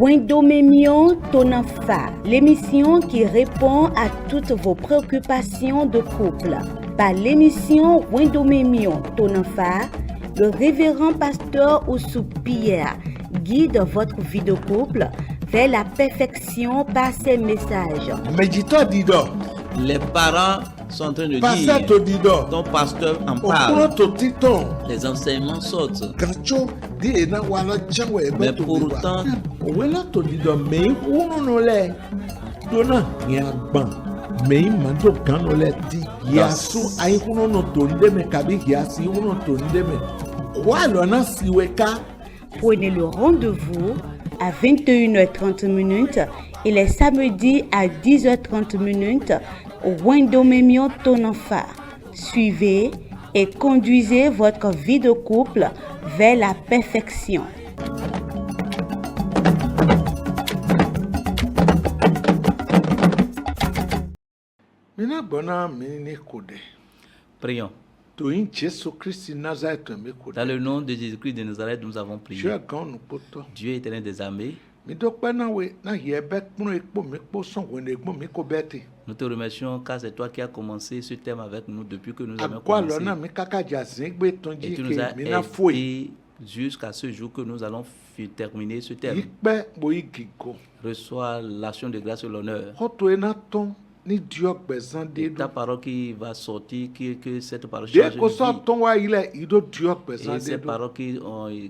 Wendomemion Tonanfa, l'émission qui répond à toutes vos préoccupations de couple. Par l'émission Wendomemion Tonanfa, le révérend pasteur Oussou Pierre guide votre vie de couple vers la perfection par ses messages. Méditeur Dido. Les parents sont en train de Pasteur dire, Dido. ton pasteur en Okuro parle, to titon. les enseignements sortent. Gacho di ena wala jawe Mais pourtant, wela to Dido me unu no le. Dona ya ban. Me mando kano le di. Ya su ai kuno no to ndeme kabi ya si uno to ndeme. Kwa lo na siweka. Prenez le rendez-vous à 21h30 et les samedis à 10h30 au Wendomemion Tonanfa. Suivez et conduisez votre vie de couple vers la perfection. Mina bona mini kode. prions. To in Jésus Christ Nazareth me kode. Dans le nom de Jésus-Christ de Nazareth, nous avons Je prié. gan no poto. Dieu éternel des armées, Mi dokpe na we na yebe kpno ekpo mi kpo son wene egbo mi ko beti. nous te remercions car c'est toi qui as commencé ce thème avec nous depuis que nous avons Akwa lo commencé. na mi kaka jazin gbe Et tonji tu nous as ke mi na foi. aidés jusqu'à ce jour que nous allons terminer ce thème. Ikpe bo igigo. Reçois l'action de grâce et l'honneur. Hoto ena ton ni dio gbezan de Et do. ta parole qui va sortir, que cette parole De change ko de so vie. ton wa ile ido dio gbezan Et de ces do. paroles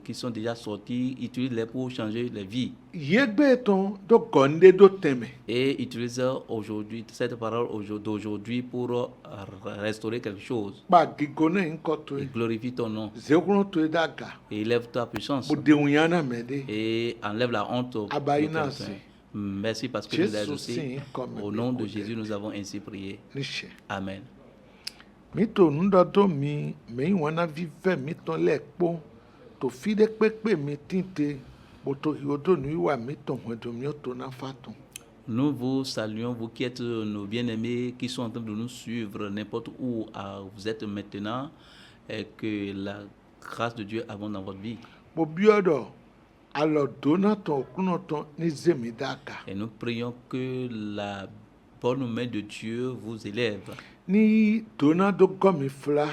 qui sont déjà sorties, utilise-les pour changer les vies. Yegbe ton do gonde do teme. Et utilise aujourd'hui cette parole d'aujourd'hui pour restaurer quelque chose. Ba gigo na nkoto Et e. glorifie ton nom. Zekunu to daga. Et élève ta puissance. Bo de unyana mede. Et enlève la honte. de Abayina quelqu'un. si. Merci parce que tu nous as Jésus exaucés. si comme Au nom de Jésus, nous avons ainsi prié. Nishe. Amen. Mito nudodo mi me wana vive mito lekpo to fide pepe mi tinte boto hiodo nuiwa mito hwedo mioto na faton. Nous vous saluons, vous qui êtes nos bien-aimés, qui sont en train de nous suivre n'importe où vous êtes maintenant, et que la grâce de Dieu abonde dans votre vie. Bo biodo alo donaton okunoton ni zemidaka. Et nous prions que la bonne main de Dieu vous élève Ni donado gomi fla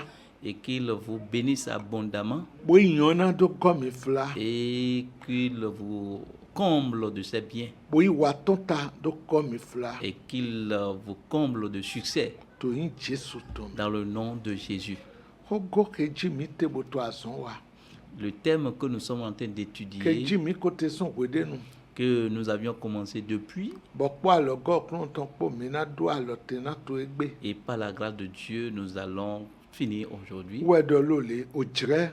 et qu'il vous bénisse abondamment bo inyona do gomi fla et qu'il vous comble de ses biens bo iwatonta do gomi fla et qu'il vous comble de succès to in Jesu tom. dans le nom de Jésus. Hogo keji mi te boto azonwa. Le thème que nous sommes en train Keji d'étudier, mi kote son wede nu. que nous avions commencé depuis, Bokpo alo go oknoton po mina do alo tena to egbe. et par la grâce de Dieu, nous allons finir aujourd'hui. Wedo lole ojre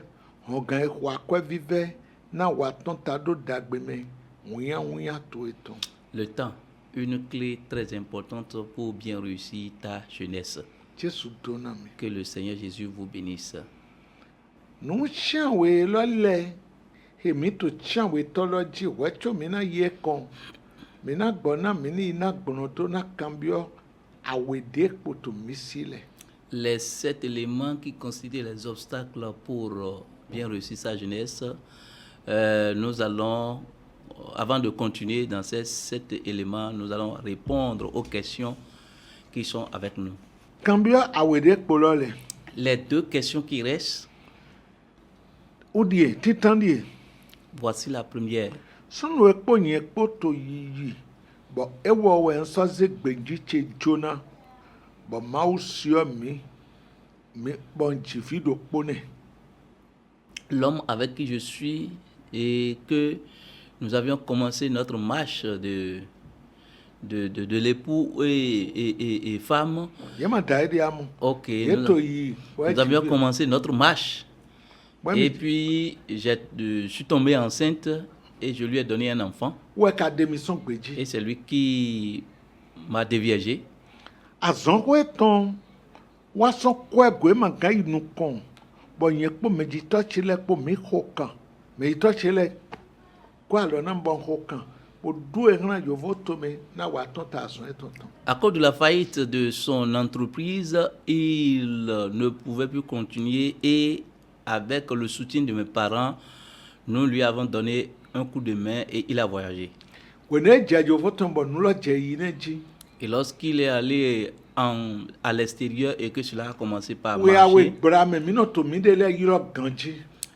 hogan ehwa kwe vive na waton ta do dagbeme wuya to eton. Le temps, une clé très importante pour bien réussir ta jeunesse. Jesu donami. Que le Seigneur Jésus vous bénisse. Nu chanwe lole hemi to chanwe toloji wecho mina ye kon. Mina gbona mini ina gbono to na kambio awede poto misile. Les 7 éléments qui constituent les obstacles pour bien réussir sa jeunesse, nous allons, avant de continuer dans ces 7 éléments, nous allons répondre aux questions qui sont avec nous. Kambio awede polole. Les 2 questions qui restent, Udie titandie. voici la première. Sunu ekpo nye ekpo to yiyi. Bo ewo we nsoze gbeji che jona. Bo mau sio mi bon jifi do pone. L'homme avec qui je suis et que nous avions commencé notre marche de l'époux et femme. Yema daidi amu. Ok, Yeto yi. nous avions commencé notre marche. Et puis, je suis tombé enceinte et je lui ai donné un enfant. Ouais ka démission gbeji. Et c'est lui qui m'a déviergé. Azongo eton. Wa son kwe gwe manga inu kon. Bo nye ekpo meji to chile ekpo mi hokan. Me to chile kwa lo na mbon hokan. Bo du ehna yovo to me na wa ton ta son eton. À cause de la faillite de son entreprise, il ne pouvait plus continuer et avec le soutien de mes parents, nous lui avons donné un coup de main et il a voyagé. Wene djadjo voton bon nulo djeyi neji. Et lorsqu'il est allé à l'extérieur et que cela a commencé par We awe marcher, brame mino to midele yiro ganji.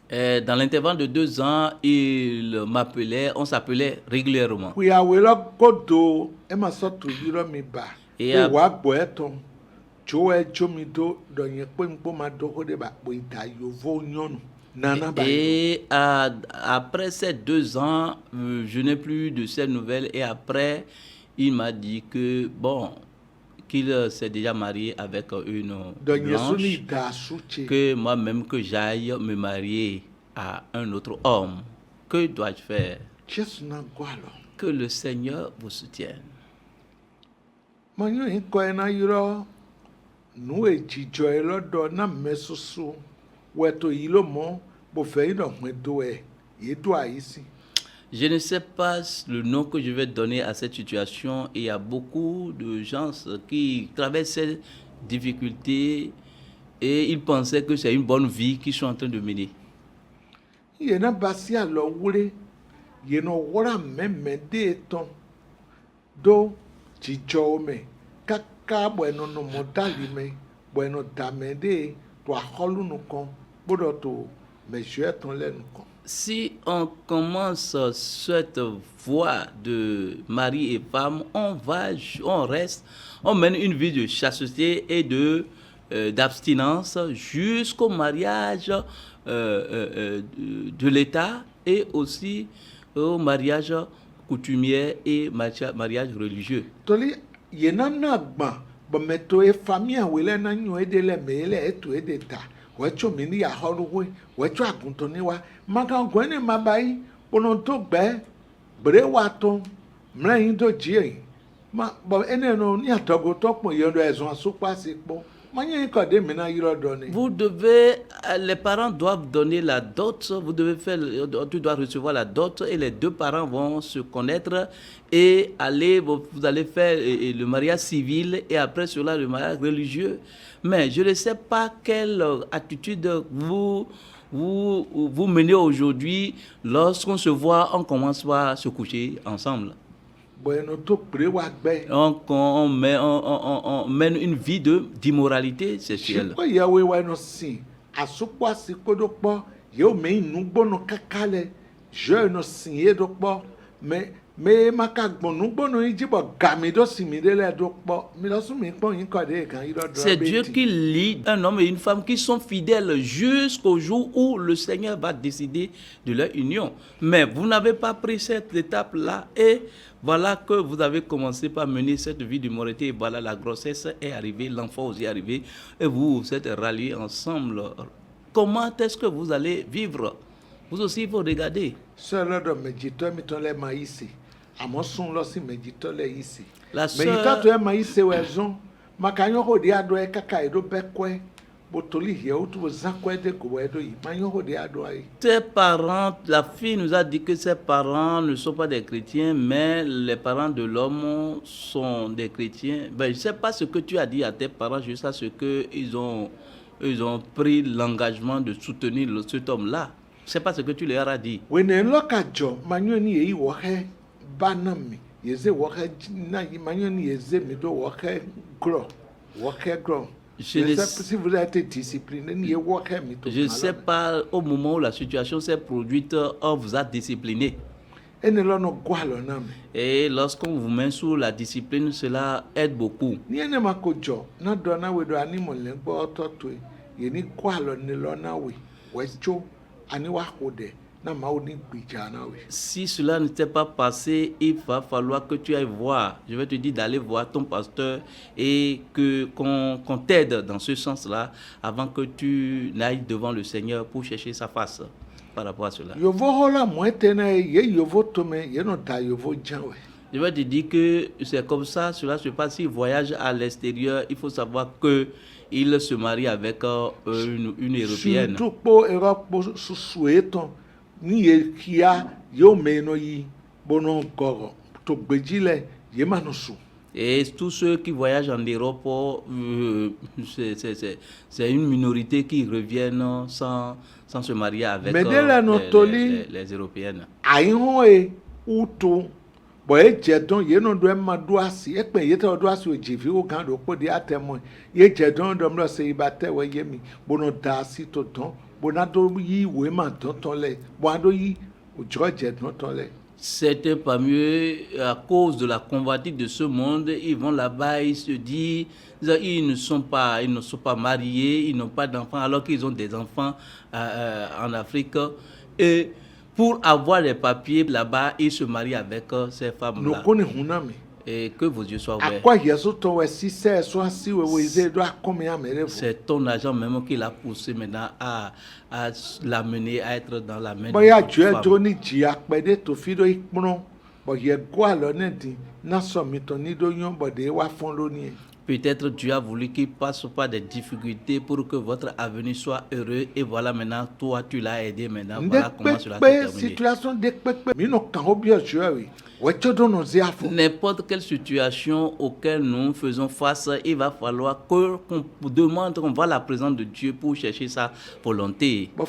dans l'intervalle de 2 ans, il m'appelait, on s'appelait régulièrement. We awe lo godo ema sotu yiro mi ba. Et We à- wa gbo eton. Jo e jo mi do donye pempo ma do hode ba po ita yovo nyonu. Nana ba. Et après ces 2 ans, je n'ai plus de ces nouvelles. Et après, il m'a dit que, bon, qu'il s'est déjà marié avec une Donye suni blanche, da suche. que moi-même, que j'aille me marier à un autre homme. Que dois-je faire? Jesu na gwalo. Que le Seigneur vous soutienne. Manyo inko ena yiro nu ejijo elodo na mesusu weto yilo mo bo fe ino do e yedo ayisi. Je ne sais pas le nom que je vais donner à cette situation. Il y a beaucoup de gens qui traversent ces difficultés et ils pensaient que c'est une bonne vie qu'ils sont en train de mener. Yena basi alo wure yeno wora meme de ton do jijo me kaka bueno no modali me bueno damede to aholu nu kon bodo to mesure ton lenu kon. Si on commence cette voie de mari et femme, on mène une vie de chasteté et d'abstinence jusqu'au mariage de l'État et aussi au mariage coutumier et mariage religieux. Toli yena na gba bo meto e famia wele na nyu edele mele eto edeta wecho mini ya horuwe wecho aguntoni wa maka gwene mabai pono to gbe bre wato mreyin do jie ma bo ene no ni atogo to pon yodo ezon asupa sipo manye ko de mina yiro do ni. Vous devez, les parents doivent donner la dot, vous devez faire, tu dois recevoir la dot et les 2 parents vont se connaître et vous allez faire le mariage civil et après cela le mariage religieux. Mais je ne sais pas quelle attitude vous menez aujourd'hui. Lorsqu'on se voit, on commence par se coucher ensemble. Bueno to bre wa gbe. On mène une vie d'immoralité sexuelle. Ko yawe wa no sin asupa sikodo po yo me inu gbono kakale je no sin yedo po me maka gbonu gbono ijibo gami do simi dele do po mi lo sun mi pon yin ko de kan yiro do. C'est Dieu qui lie un homme et une femme qui sont fidèles jusqu'au jour où le Seigneur va décider de leur union. Mais vous n'avez pas pris cette étape-là et voilà que vous avez commencé par mener cette vie d'immoralité et voilà la grossesse est arrivée, l'enfant aussi est arrivé et vous vous êtes ralliés ensemble. Comment est-ce que vous allez vivre? Vous aussi, il faut regarder. Solo do mejito mi ton le maïsi. Amo sun lo si mejito le isi. La Mejito sœur, to e maïsi wezon makanyo ho di ado e kaka edo bekwe botoli hie utu zakwe de ko edo yi manyo ho di ado ai. ses parents, la fille nous a dit que ses parents ne sont pas des chrétiens, mais les parents de l'homme sont des chrétiens. Ben, je ne sais pas ce que tu as dit à tes parents, juste à ce qu'ils ont pris l'engagement de soutenir cet homme-là. Je ne sais pas ce que tu leur as dit. Wene loka jo manyo ni yi wo he banami yeze wo he na yi manyo ni yeze mi do wo he gro. Je ne Si vous avez été discipliné, ni wo he mi to. Je ne sais pas, au moment où la situation s'est produite, on vous a discipliné. Ene lo no gwalo na me. Et lorsqu'on vous met sous la discipline, cela aide beaucoup. Ni ene makojo na do na we do ani mo le gbo ototo ye ni gwalo ni lo na we wecho ani wa hode na ma oni gbija na we. Si cela n'était pas passé, il va falloir que tu ailles voir. Je vais te dire d'aller voir ton pasteur et qu'on t'aide dans ce sens-là avant que tu n'ailles devant le Seigneur pour chercher sa face par rapport à cela. Yovo hola moete na ye yovo tome ye no ta yovo janwe. Je vais te dire que c'est comme ça, cela se passe. S'il voyage à l'extérieur, il faut savoir que il se marie avec une Européenne. Surtout po Europe susueton ni ye kia yo me no yi bono goro to gbejile ye manosu. Et tous ceux qui voyagent en Europe, c'est une minorité qui reviennent sans se marier avec Mais dès la notoli, les Européennes. aïe, outou. Bon, et jedon, ye non doit m'adouasi, et ben yeta adouasi au jivi au grand au podi à témoin. Ye jedon d'homme se ibate wa yemi, bono dasi toton, bonado yi ou ma tonton le, boado yi ou jedon ton le. Certains parmi eux, à cause de la convoitise de ce monde, ils vont là-bas, ils se disent, ils ne sont pas mariés, ils n'ont pas d'enfants, alors qu'ils ont des enfants en Afrique. Et pour avoir les papiers là-bas, ils se marient avec ces femmes-là. Et que vos yeux soient ouverts. C'est ton agent même qui l'a poussé maintenant à l'amener à être dans la main de femme. Peut-être Dieu a voulu qu'il passe par des difficultés pour que votre avenir soit heureux. Et voilà maintenant, toi, tu l'as aidé maintenant. Voilà comment cela s'est terminé. N'importe quelle situation auquel nous faisons face, il va falloir qu'on demande, qu'on voit la présence de Dieu pour chercher sa volonté. Moi,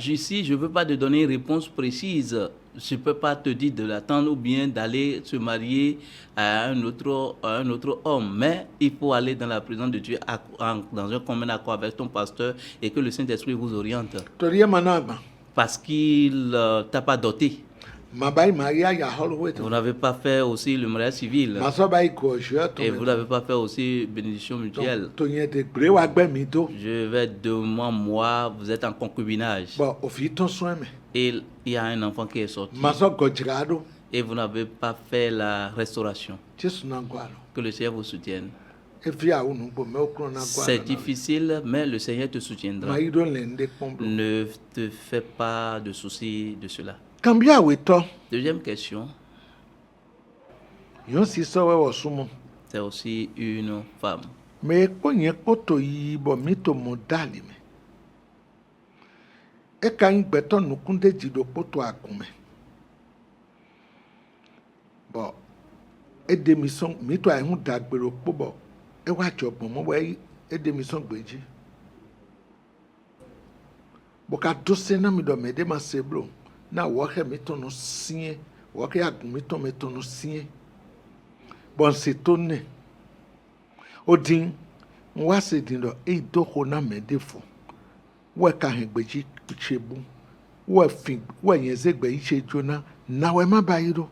ici, je ne veux pas te donner une réponse précise. Je ne peux pas te dire de l'attendre ou bien d'aller se marier à un autre homme. Mais il faut aller dans la présence de Dieu, dans un commun accord avec ton pasteur et que le Saint-Esprit vous oriente. Parce qu'il ne t'a pas doté. Vous n'avez pas fait aussi le mariage civil. Et vous n'avez pas fait aussi bénédiction mutuelle. Je vais 2 mois, vous êtes en concubinage. Et il y a un enfant qui est sorti. Et vous n'avez pas fait la restauration. Que le Seigneur vous soutienne. C'est difficile, mais le Seigneur te soutiendra. Ne te fais pas de soucis de cela. Deuxième question. C'est aussi une femme. Na woke mi tono sie woke agumi to me tono sie bon se tonne odin nwa se din do e doko na medefo we ka hegbeji chebu we fin we yezegbe iche jona na we ma bayiro.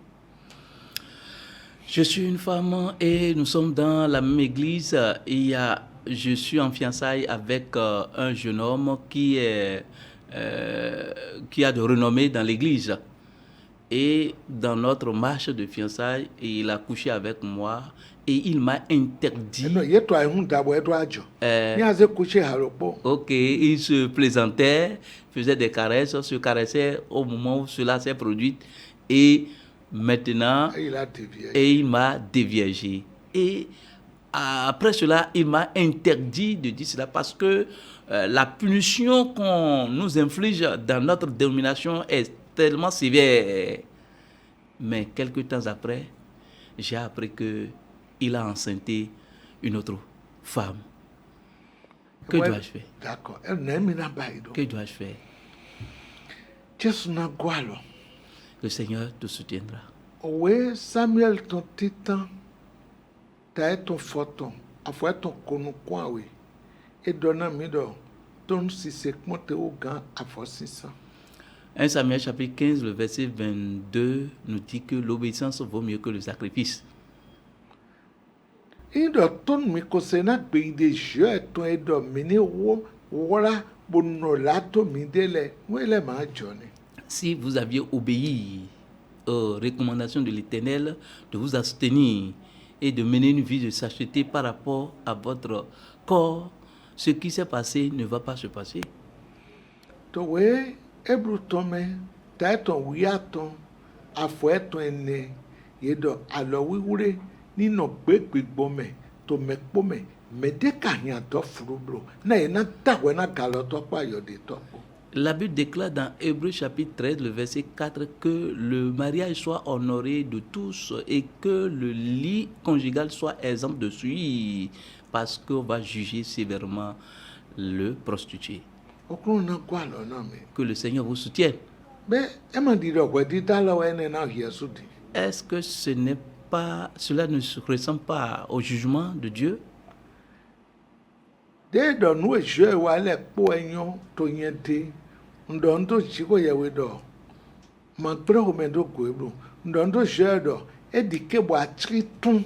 Je suis une femme et nous sommes dans la même église. Je suis en fiançailles avec un jeune homme qui a de renommée dans l'église. Et dans notre marche de fiançailles, il a couché avec moi et il m'a interdit. Ok, il se plaisantait, faisait des caresses, se caressait au moment où cela s'est produit. Et maintenant, il m'a déviergé. Et après cela, il m'a interdit de dire cela parce que la punition qu'on nous inflige dans notre dénomination est tellement sévère. Mais quelques temps après, j'ai appris qu'il a enceinté une autre femme. Que dois-je faire? D'accord. Que dois-je faire? Le Seigneur te soutiendra. Oui, Samuel, ton titan, t'as ton photon, à fois ton conouquois, oui. Et donnant mido, ton si c'est monté au gant à fois 600. 1 Samuel chapitre 15, le verset 22 nous dit que l'obéissance vaut mieux que le sacrifice. Il doit ton mikosena de jeu, ton et dominer voilà bonolato midele, où est ma journée. Si vous aviez obéi aux recommandations de l'Éternel, de vous abstenir et de mener une vie de sainteté par rapport à votre corps, ce qui s'est passé ne va pas se passer. Ebrutome, taeton wiaton, afueton ene, yedo alo wiwure, nínú gbégbégbó mẹ tó mẹ kpó mẹ mẹdẹka yàn tó furublo náà yẹn náà dàgbẹ́ náà gàlọ́ tó pa ayọ̀dẹ tó kó. La Bible déclare dans Hébreux chapitre 13, le verset 4, que le mariage soit honoré de tous et que le lit conjugal soit exempt de souillure, parce qu'on va juger sévèrement le prostitué. ọkùnrin náà kó àlọ́ náà mi. Que le Seigneur vous soutienne. bẹ́ẹ̀ ẹ máa di ọ̀gbẹ́ dídá lọ́wọ́ ẹni náà yẹ sódì. Est-ce que cela ne se ressemble pas au jugement de Dieu? déèdọ̀ nù èso ẹ̀ wà lẹ̀ kpó ẹ̀yán tó yẹn dé ǹdọ̀ ń tó tsi kó yẹwé dọ̀ mà kpẹ́rẹ́ kò mẹ́ tó gòé bro ǹdọ̀ ń tó tsi ẹ̀ dọ̀ ẹ̀ di kébò àtìrí tún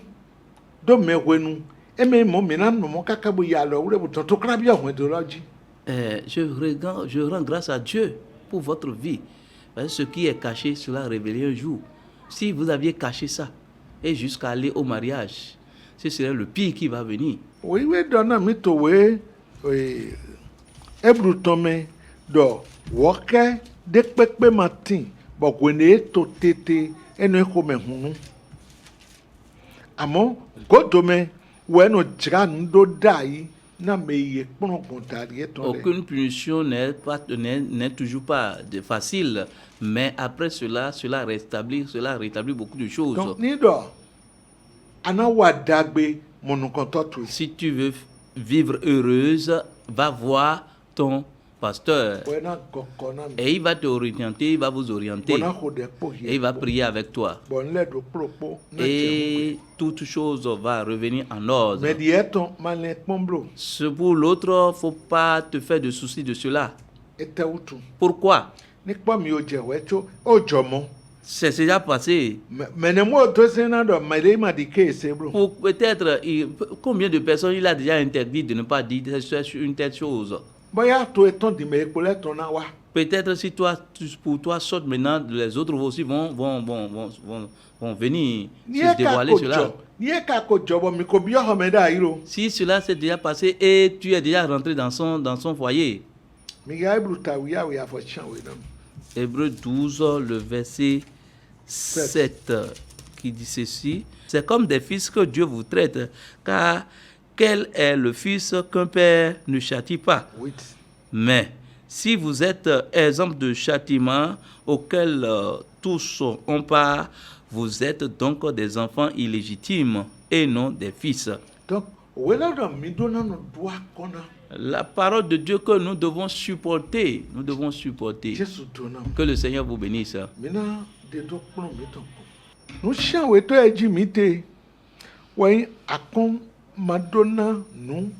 dó mẹ́wénu ẹ̀ mẹ́ mọ́ mìíràn mọ́ káká bó yà lọ wúlẹ̀ bó tọ́ tó kíra bí ọ̀hún ẹ̀dọ̀ lọ́jì. Je rends grâce à Dieu pour votre vie. Parce que ce qui est caché sera révélé un jour. Si vous aviez caché ça et jusqu'à aller au mariage, ce serait le pire qui va venir. wíwé dọ̀ náà mi tó wé ẹ̀bùrù tán mi dọ̀ wọ́kẹ́ dé pépé ma tì bọ̀ gbẹ̀nẹ̀ ètò tètè ẹnu ẹ̀kọ́ mẹ̀ hùn. àmọ́ gòdò mi wọ ẹnu jìrà ńdó dà yìí náà mi yẹ kpọ́nọ̀gbọ̀n dàrí ẹ̀tọ́ lẹ̀. Aucune punition n'est toujours pas facile, mais après cela rétablit beaucoup de choses. donc ní dọ̀ àná wà dàgbé mọ̀nùkọ̀tọ̀ tó yìí. Si tu veux vivre heureuse, va voir ton pasteur. wọ́n náà kọ̀kọ́ náà mi. Et il va te orienter, il va vous orienter. bọ́n náà kò dẹ̀ pò Et il va prier avec toi. bọ́n lẹ́dọ̀ pòròpó. Et toute chose va revenir en ordre. mẹ̀dí ẹ̀tọ́ máa lẹ pọ́nblo Pour l'autre, faut pas te faire de soucis de cela. ẹ̀tẹ́ wùtù. Pourquoi? nípa mi ò jẹ̀wẹ́ tó ó jọ mọ́. C'est déjà passé. mẹ̀nẹ̀mú tó ṣe náà dọ̀ mẹ̀lẹ́ mà di kéèsè bro. Pour peut-être, combien de personnes il a déjà interdit de ne pas dire une telle chose? bóyá tó ẹ̀tọ́ di mẹ̀ èkó lẹ́tọ̀ náà wá. Peut-être si pour toi saute maintenant, les autres aussi vont venir se dévoiler cela. ní ẹ̀ka kò jọ̀bọ̀ mi kò bí ọ̀hún mẹ́dà yìí ro. Si cela s'est déjà passé et tu es déjà rentré dans son foyer. mi yà ébùrù tàwí yàwé àfọ̀tsánwé náà. Hébreux 12, le verset 7, qui dit ceci. C'est comme des fils que Dieu vous traite, car quel est le fils qu'un père ne châtie pas? wait. Mais si vous êtes exemple de châtiment auquel tous ont part, vous êtes donc des enfants illégitimes et non des fils. donc òwe lọ́dọ̀ mi dóná nù dùn àkọ́nà. La parole de Dieu que nous devons supporter, jésù dóná. Que le Seigneur vous bénisse. mi náà dédó kúrò mi tó kù. nù sàwé tó ẹ̀ jí mi tè wọ́n àkọ́n máa dóná nù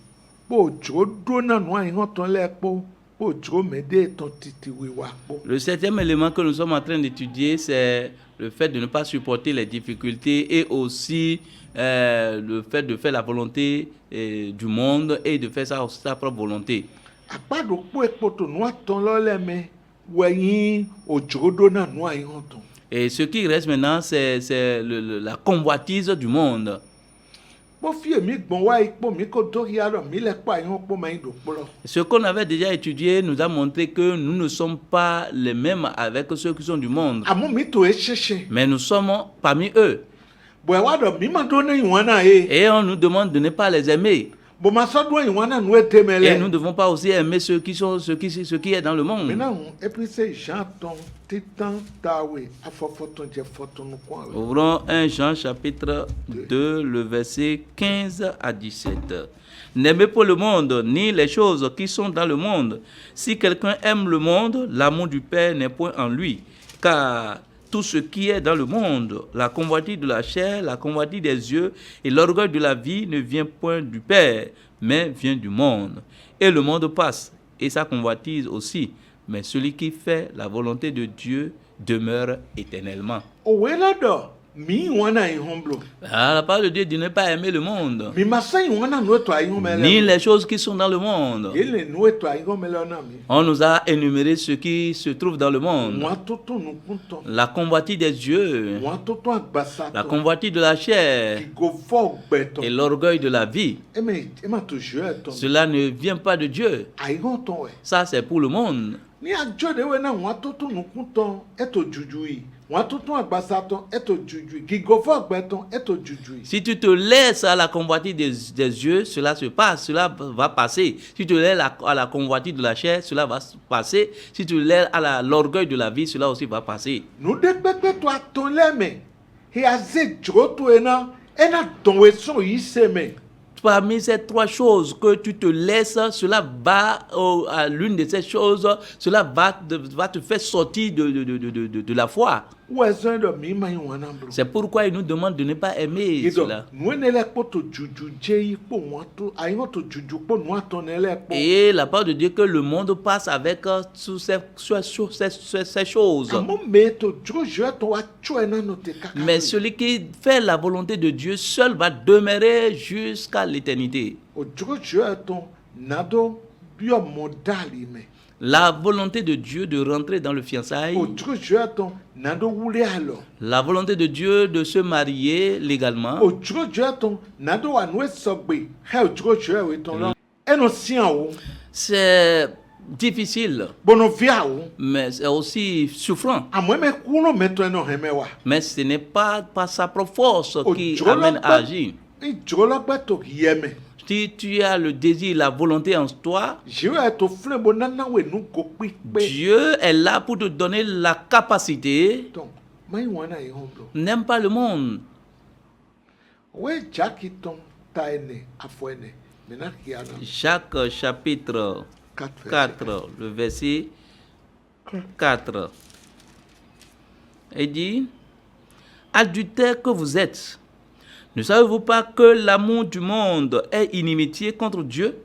bó jò dóná nù àyìnbó tán lẹ́ẹ̀pọ̀ bó jò mẹ́dẹ́ tán títí wíwá pọ̀. Le septième élément que nous sommes en train d'étudier, c'est le fait de ne pas supporter les difficultés et aussi le fait de faire la volonté du monde et de faire sa propre volonté. àpàdé pọ̀ epo tó nù àtàn lọ́lẹ́mẹ́ wẹ̀yìn òjò dóná nù àyìnbó tán. Et ce qui reste maintenant, c'est la convoitise du monde. bó fi èmi gbọ̀n wá ipò mi kó tó yá lọ mi lẹ́pọ̀ àyìnbó pọ̀ máa ń dòpọ̀ lọ. Ce qu'on avait déjà étudié nous a montré que nous ne sommes pas les mêmes avec ceux qui sont du monde. àmú mi tó e ṣẹṣẹ. Mais nous sommes parmi eux. bọ̀ ẹ̀ wá dọ̀ mi máa dóná ìwọ̀n náà yé. Et on nous demande de ne pas les aimer. bọ̀ máa sọ́dún ìwọ̀n náà nù ètè Et mẹ́lẹ̀. nous ne devons pas aussi aimer ce qui est dans le mi monde. náà hùn ẹ́písẹ́ ìṣàtàn títàn tàwé afọ́fọ́tàn jẹ́ fọ́tàn kún àwẹ̀. Ouvrons 1 Jean chapitre 2, le verset 15 à 17. N'aimez pas le monde, ni les choses qui sont dans le monde. Si quelqu'un aime le monde, l'amour du Père n'est point en lui. Car tout ce qui est dans le monde, la convoitise de la chair, la convoitise des yeux et l'orgueil de la vie ne vient point du Père, mais vient du monde. Et le monde passe, et sa convoitise aussi. Mais celui qui fait la volonté de Dieu demeure éternellement. òwe lọ́dọ̀ mi ìwọ̀n náà ìhun blo. Ah, la parole de Dieu dit ne pas aimer le monde, mi máa sẹ́yìn ìwọ̀n náà nù ètò àyìnbó mẹ́lẹ̀. ni les choses qui sont dans le monde. yìí lè nù ètò àyìnbó mẹ́lẹ̀ náà mi. On nous a énuméré ce qui se trouve dans le monde. wọ́n tó tó nù kún tán. La convoitise des yeux, wọ́n tó tó àgbàsá la tán. convoitise de la chair kìgò fọ́ gbẹ̀tọ̀. et l'orgueil de la vie. ẹ má tó jù ẹ̀ tán. Cela ne vient pas de Dieu. àyìnbó tán wẹ̀. Ça, c'est pour le monde. Ni adjo de we na won atoto nukunton eto juju yi. Won atoto agbasaton eto juju yi. Gigofo agbeton eto juju yi. Si tu te laisses à la convoitise des yeux, cela se passe, cela va passer. Si tu te laisses à la convoitise de la chair, cela va passer. Si tu te laisses à l'orgueil de la vie, cela aussi va passer. Nou de pepe to aton le me. He aze joto ena donwe son yi se me. Parmi ces trois choses que tu te laisses, cela va à l'une de ces choses, cela va te faire sortir de la foi. Ou ezon do mi ma yin wana bro. C'est pourquoi il nous demande de ne pas aimer cela. Nou ne le po to juju je yi po won to ayin to juju po nou aton le po. Et la parole de Dieu que le monde passe avec sur ces choses. Amo me to jojo to wa chwe na no te kaka. Mais celui qui fait la volonté de Dieu seul va demeurer jusqu'à l'éternité. O jojo to nado bio modali me. La volonté de Dieu de rentrer dans le fiançailles. O jojo to nado wule alo. La volonté de Dieu de se marier légalement. O jojo to nado wa no sogbe. He o jojo we to lo. Eno sian o. C'est difficile, Bono via o. mais c'est aussi souffrant. Amo me kuno meto eno hemewa. Mais ce n'est pas par sa propre force qui Ojolo amène à gbe- agir. Ijolo gbe to yeme. Si tu as le désir, la volonté en toi, Jiwe to flembo nana we nu go pipe. Dieu est là pour te donner la capacité. Donc, mai wana yi hondo. N'aime pas le monde. We jaki ton ta ene afo ene. Mena kiana Jacques chapitre 4, le verset 4. Il dit, adultère que vous êtes, ne savez-vous pas que l'amour du monde est inimitié contre Dieu?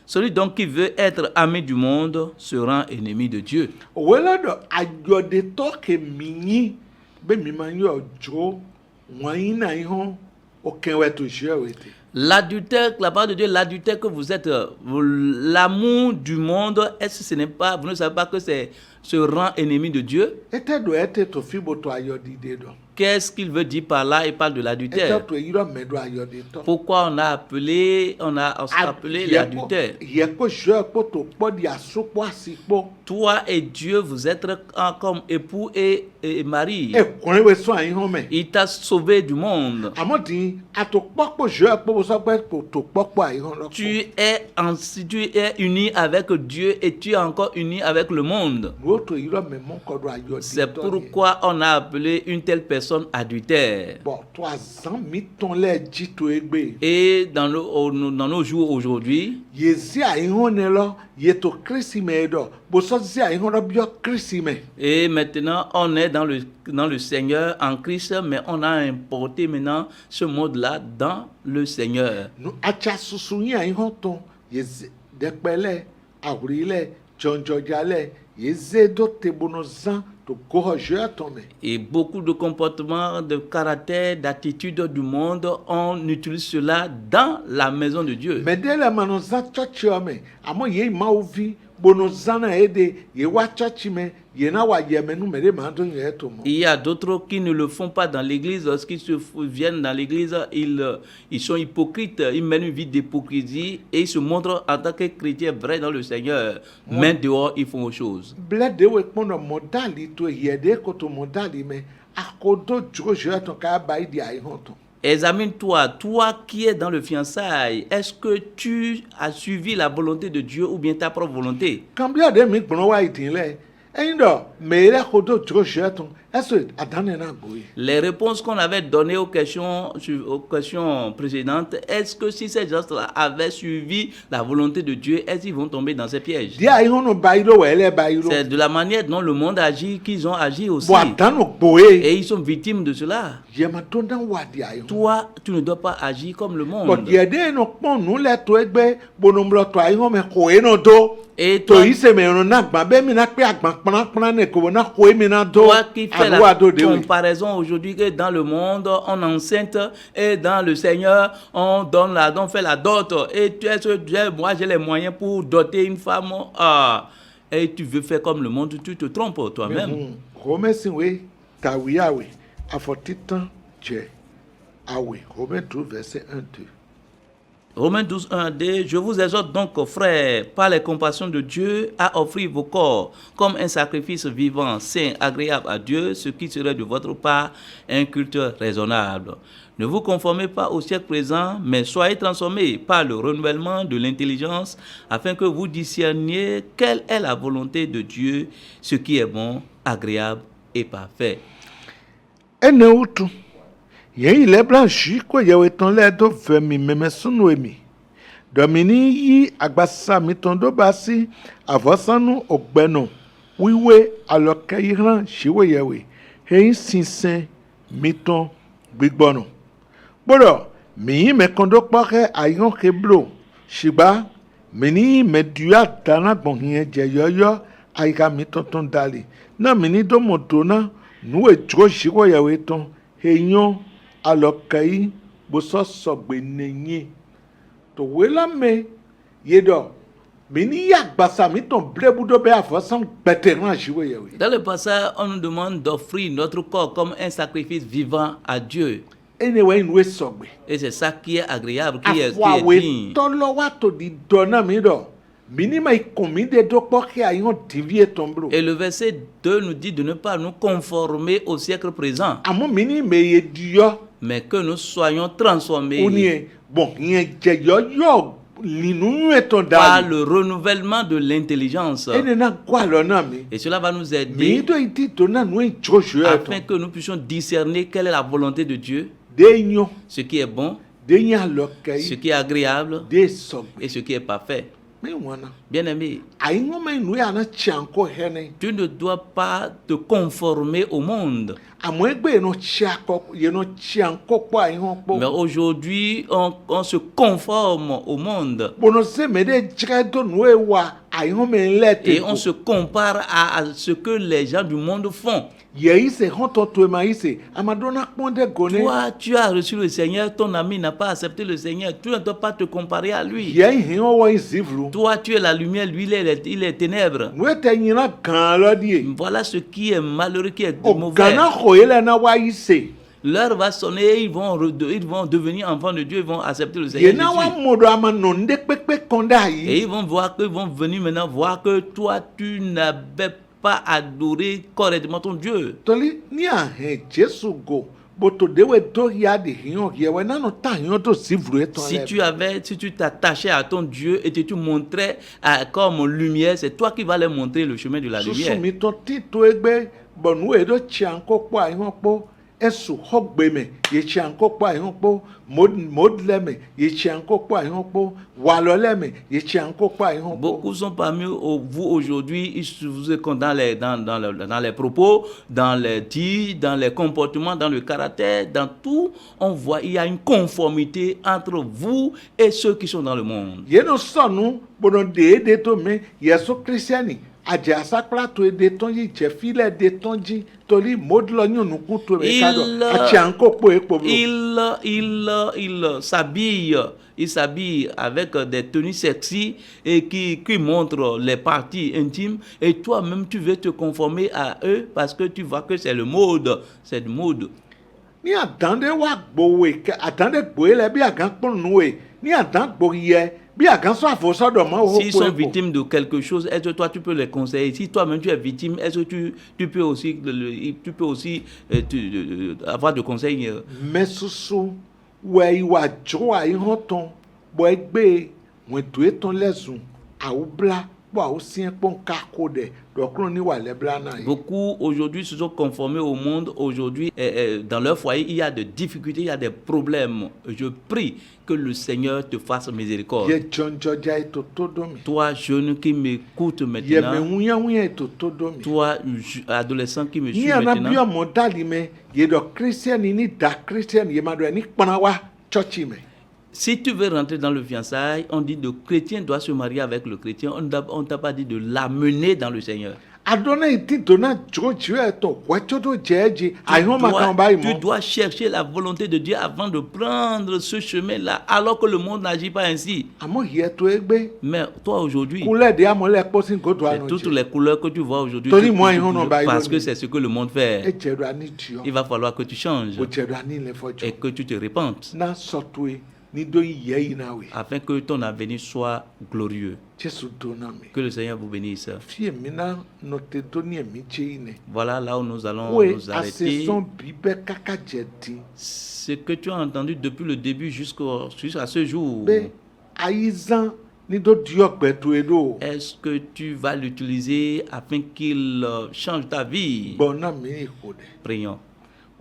Celui donc qui veut être ami du monde sera ennemi de Dieu. Wela do ajode to ke minyi be mi ma yo jo wan yi na yi hon o ken we to je wete. L'adultère, la parole de Dieu, l'adultère que vous êtes, l'amour du monde, est-ce que ce n'est pas, vous ne savez pas que c'est se rend ennemi de Dieu? Ete do ete to fibo to ayodi de do. Qu'est-ce qu'il veut dire par là? Il parle de Ete l'adultère. to yiro me do ayodi to. Pourquoi on s'est appelé l'adultère? Ye ko je ko to po di asopo asipo. Toi et Dieu, vous êtes comme époux et mari. E kunrin we so ayin hon me. Il t'a sauvé du monde. Amodi atokpopo je po so pe to popo ayin hon lo. Tu es uni avec Dieu et tu es encore uni avec le monde. No to yiro me mon ko do ayodi. C'est pourquoi on a appelé une telle personne adultère. Bon, 3 ans mi ton le ji to egbe. Et dans nos jours aujourd'hui, Yezi ayin hon ne lo ye to Kristi me do. Bo so zi ayin hon lo bio Kristi me. et maintenant on est dans le Seigneur en Christ, mais on a importé maintenant ce mode-là dans le Seigneur. Nu acha susu yin ayin hon ton yezi depele awrile jonjojale yeze do te bono zan to ko je ton me. Et beaucoup de comportements, de caractère, d'attitude du monde, on utilise cela dans la maison de Dieu. Medele mano zan church me amo ye ma ovi bono zan na ede ye wa church me ye na wa ye me nu me de ma don ye to mo. Il y a d'autres qui ne le font pas dans l'église. Lorsqu'ils viennent dans l'église, ils sont hypocrites. Ils mènent une vie d'hypocrisie et ils se montrent en tant que chrétiens vrais dans le Seigneur. Mais dehors, ils font autre chose. Blede we pono modali to ye de ko to modali me akodo jo je ton ka ba idi ayin hon ton. Examine-toi, toi qui es dans le fiançailles, est-ce que tu as suivi la volonté de Dieu ou bien ta propre volonté? Kambia de mi gbon wa idin le. Eyin do me re kodo jo je ton. Eso adane na goyi. Les réponses qu'on avait données aux questions précédentes, est-ce que si ces gens-là avaient suivi la volonté de Dieu, est-ce qu'ils vont tomber dans ces pièges? Di ayin hon ba ilo we le ba ilo. C'est de la manière dont le monde agit qu'ils ont agi aussi. Bo adano gboe. Et ils sont victimes de cela. Ye ma to dan wa di ayin hon. Toi, tu ne dois pas agir comme le But monde. ye de no pon nu le to egbe bonomblo to ayin hon me ko e no do. Et To toi, yi se me ron na gba be mi na pe agban pran ne ko na ko e mi na do. toi qui fais Awo la ado de we. comparaison aujourd'hui que dans le monde, on enceinte et dans le Seigneur, on fait la dot. Et moi, j'ai les moyens pour doter une femme. Et tu veux faire comme le monde, tu te trompes toi-même. Rome sin we ta wi awe afo titan je awe Rome 2 verset 1 2. Romains 12, 1-2, je vous exhorte donc, frères, par les compassions de Dieu, à offrir vos corps comme un sacrifice vivant, saint, agréable à Dieu, ce qui serait de votre part un culte raisonnable. Ne vous conformez pas au siècle présent, mais soyez transformés par le renouvellement de l'intelligence, afin que vous discerniez quelle est la volonté de Dieu, ce qui est bon, agréable et parfait. Ene utu. Yei le blanchi ko yewe ton le do vemi meme sunu emi. Domini yi agbasa mi ton do basi avosanu ogbeno. Wiwe aloke iran shiwe yewe. Hein sinsen mi ton gbigbono. Bodo, mi me kondo pare ayon keblo. Shiba, mini me dua dana bonhien je yoyo aika mi ton dali. Na mini do modona nuwe jo shiwe yewe ton. Heyon alokai boso sogbe nenye to wela me yedo mini yak basa mi ton blebudo be afosan beteran jiwe yewe. Dans le passage, on nous demande d'offrir notre corps comme un sacrifice vivant à Dieu. Anyway nwe sogbe Et c'est ça qui est agréable, qui est afwa we digne. tolo wa to di dona mi do mini mai komi de do poke ayon divie tombro Et le verset 2 nous dit de ne pas nous conformer au siècle présent, amo mini me ye dio mais que nous soyons transformés unie bon yen je yo linu eton par dali le renouvellement de l'intelligence. ene na kwa lo na mi Et cela va nous mi aider do iti to na no jojo eton afin que nous puissions discerner quelle est la volonté de Dieu, de nyo ce qui est bon, de nya lo ce kai qui est agréable de sogbe et ce qui est parfait. me wana Bien-aimé, ai ngo me nu ya na chanko hene tu ne dois pas te conformer au monde. amo egbe no chako ye no chanko po ai ho po Mais aujourd'hui, on se conforme au monde bono se me de jika do nu wa ai ho me lete et on se compare à ce que les gens du monde font. ye ise ho to to ma ise amadona ponde gone Toi, tu as reçu le Seigneur, ton ami n'a pas accepté le Seigneur. Tu ne dois pas te comparer à lui. ye hin o wa isivlu Toi, tu es la lumière, lui, il est ténèbres. nu te nyina kan lo die Voilà ce qui est malheureux, qui est o mauvais. gana ho ele na wa ise L'heure va sonner, ils vont devenir enfants de Dieu, ils vont accepter le ye Seigneur na wa Jésus. modo amano nde pepe konda Et yi ils vont voir que, ils vont venir maintenant voir que toi, tu n'avais pas adoré correctement ton Dieu. toli ni a he jesu go boto dewe do ya de hin ye we na no ta hin to sivlu eton Si tu t'attachais à ton Dieu et que tu montrais comme lumière, c'est toi qui vas leur montrer le chemin de la lumière. susu mi to ti to egbe bonu e do chanko po ai ho po esu hogbe me ye chanko po ai ho po modle me ye chanko po ai ho po walole me ye chanko po ai ho po Beaucoup sont parmi vous aujourd'hui, ils se comptent dans les propos, dans les dits, dans les comportements, dans le caractère, dans tout. On voit il y a une conformité entre vous et ceux qui sont dans le monde. ye no sonu bono de to me yesu christiani aja sakla to de ton yi je file de ton ji toli modlo nyunu ku to me kado a chanko po e po Il s'habille avec des tenues sexy et qui montrent les parties intimes. Et toi-même, tu veux te conformer à eux parce que tu vois que c'est le mode. C'est le mode. ni adande wa gbowe adande gbowe le bi agan pon nuwe ni adan gboye bi agan so afoso do mo ho S'ils sont victimes de quelque chose, est-ce que toi tu peux les conseiller? Si toi-même tu es victime, est-ce que tu peux aussi, avoir de conseils? mesusu we wa jo ai hoton bo egbe won to eton lesun awubla bo awusien pon ka kode dokron ni wa lebla na yi Beaucoup aujourd'hui se sont conformés au monde. Aujourd'hui, dans leur foyer, il y a des difficultés, il y a des problèmes. Je prie que le Seigneur te fasse miséricorde. ye jonjo ja to do mi Toi, jeune qui m'écoute ye me maintenant, wunya to do mi toi, adolescent qui me ni suit ana maintenant, bio modali me ye do christian ni da christian ye ma do ni pana wa church me si tu veux rentrer dans le fiançailles, on dit le chrétien doit se marier avec le chrétien. On ne t'a pas dit de l'amener dans le Seigneur. adona iti dona jojo eto wachodo jeje ayon makan bayi Tu mo dois chercher la volonté de Dieu avant de prendre ce chemin-là, alors que le monde n'agit pas ainsi. amo ye to egbe Mais toi aujourd'hui, kule de amole posin godo c'est anu toutes les couleurs que tu vois aujourd'hui, Tony, moi, ils ont parce un que c'est ce que le monde fait. ejero ani dio Il va falloir que tu changes ojero ani le fojo et que tu te repentes. na sotwe ni do ye ina we afin que ton avenir soit glorieux. Jésus donami Que le Seigneur vous bénisse. fie mina no te doni mi cheine Voilà là où nous allons we nous arrêter. aseson bibe kaka jeti Ce que tu as entendu depuis le début jusqu'à ce jour, be aizan ni do diogbe to edo est-ce que tu vas l'utiliser afin qu'il change ta vie? bona mi ikode Prions.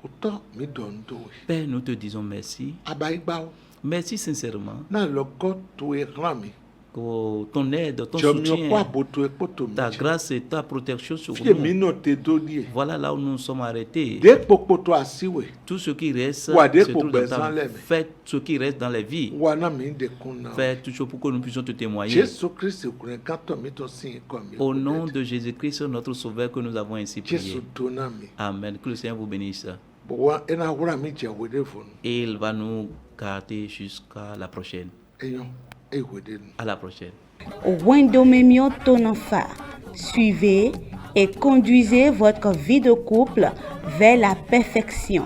uto mi dondo we Père, nous te disons merci. abaigba Merci sincèrement na logo to erami pour ton aide, ton jomio kwa soutien, boto ekoto mi ta grâce et ta protection sur fie mi nous. no te doni Voilà là où nous sommes arrêtés. de popoto asiwe Tout ce qui reste, Ouadé se trouve pour dans ta besoin vie. Fais ce qui reste dans les vies. wana mi de kuna Fais tout ce pour que nous puissions te témoigner. Jésus Christ kure kanto mi to sin comme Au nom de Jésus-Christ, notre Sauveur, que nous avons ainsi Jésus prié. donami Amen. Que le Seigneur vous bénisse. bowa ena hura mi je wede fon Et il va nous garder jusqu'à la prochaine. eyon e wede À la prochaine. Wendomemio Tononfa. Suivez et conduisez votre vie de couple vers la perfection.